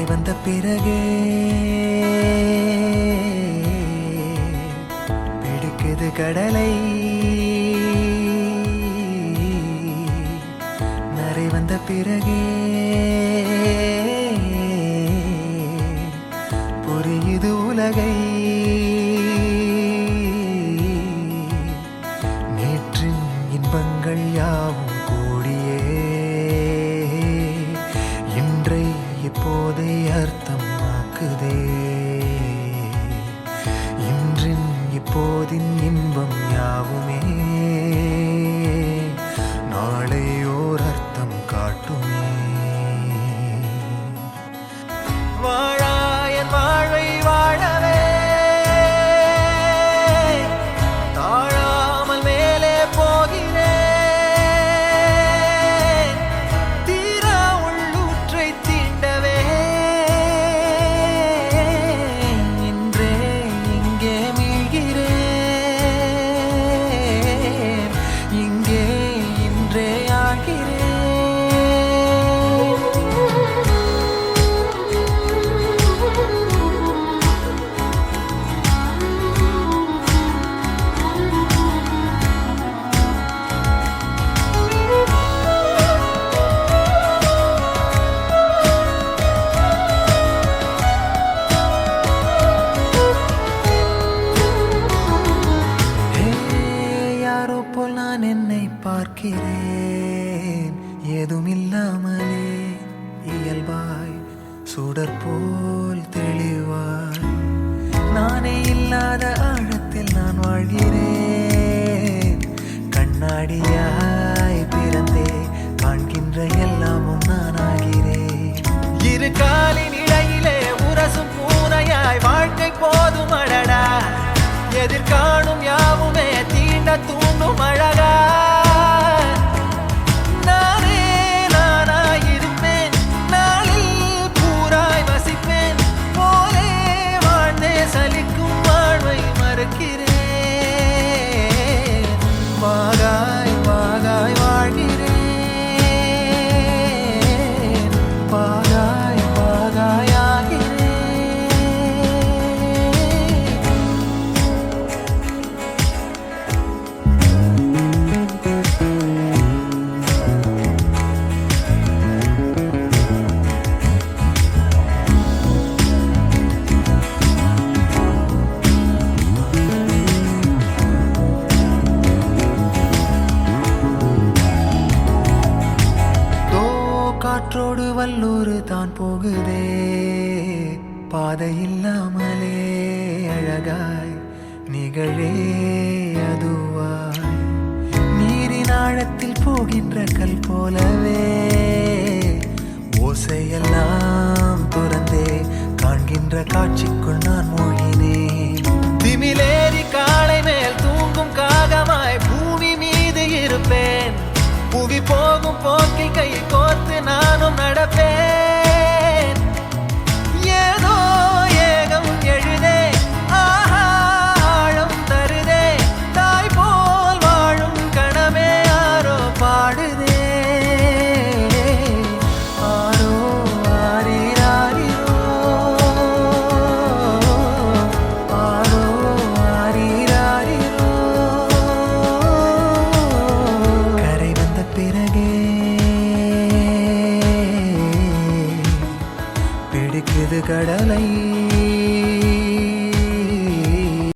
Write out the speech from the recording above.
கரை வந்த பிறகே பிடிக்குது கடலை. நரை வந்த பிறகே புரியுது உலகை. நேற்றின் இன்பங்கள் யாவும் கூடியே இன்றை இப்போதை அர்த்தமாக்குதே. இன்றின் இப்போதின் இன்பம் யாவுமே நாளை ஓர் அர்த்தம் காட்டுமே. வாழாயன் வாழ்வை வாழவே தாழாமல் மேலே போகிறேன். தீரா உள்ளூற்றை தீண்டவே இன்றே இங்கே மீழ்கிறேன். இங்கே இன்றே ஆகிறேன். யாரோ போல் நான் என்னை பார்க்கிறேன். ஏதுமில்லாமலே இயல்பாய் சுடர் போல் தெளிவாய் நானே இல்லாத ஆழத்தில் நான் வாழ்கிறேன். கண்ணாடியாய் பிறந்தே காண்கின்ற எல்லாமும் நான் ஆகிறேன். இரு காலின் இடையிலே உரசும் பூனையாய் வாழ்க்கை போதும் அடடா. எதிர்காணும் யாவுமே தீண்ட தூண்டும் அழகா. நானே நானாயிருப்பேன். நாளில் பூராய் வசிப்பேன். போலே வாழ்ந்தே சலிக்கும் வாழ்வை மறுக்கிறேன். வாகாய் வாகாய் வாழ்கிறேன். வாகாய் வாகாய் ஆகிறேன். காற்றோடு வல்லூர் தான் போகுதே. பாதை இல்லாமலே அழகாய் நிகழே அதுவாய் நீரின் ஆழத்தில் போகின்ற கல் போலவே ஓசையெல்லாம் துறந்தே காண்கின்ற காட்சிக்குள் நான் மூழ்கினேன். திமிலேறி காலை மேல் தூங்கும் காகமாய் பூமி மீது இருப்பேன். புவி போகும் போக்கில் கை கோர்த்து நானும் நடப்பேன். ஏதோ ஏகம் எழுதே ஆஹா ஆழம் தருதே. தாய் போல் வாழும் கணமே ஆரோ பாடுதே. ஆரோ ஆரீராரிரோ ஆரோ ஆரீராரிரோ. கரை வந்த பிறகே பிடிக்குது கடலை.